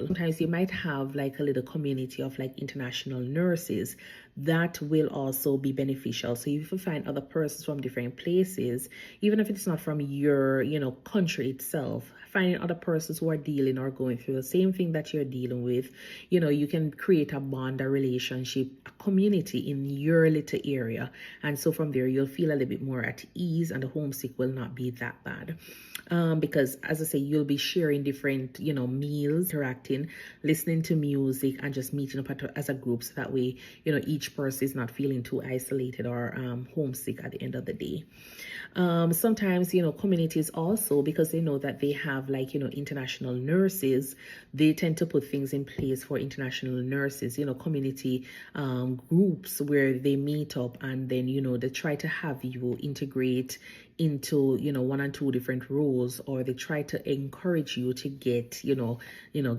Sometimes you might have like a little community of like international nurses that will also be beneficial. So if you find other persons from different places, even if it's not from your, country itself, finding other persons who are dealing or going through the same thing that you're dealing with, you can create a bond, a relationship, a community in your little area. And so from there, you'll feel a little bit more at ease and the homesick will not be that bad. Because as I say, you'll be sharing different, meals, interacting, listening to music, and just meeting up as a group. So that way, each person is not feeling too isolated or homesick at the end of the day. Sometimes, communities also, because they know that they have like, international nurses, they tend to put things in place for international nurses, community groups where they meet up and then, they try to have you integrate into, one and two different roles, or they try to encourage you to get, get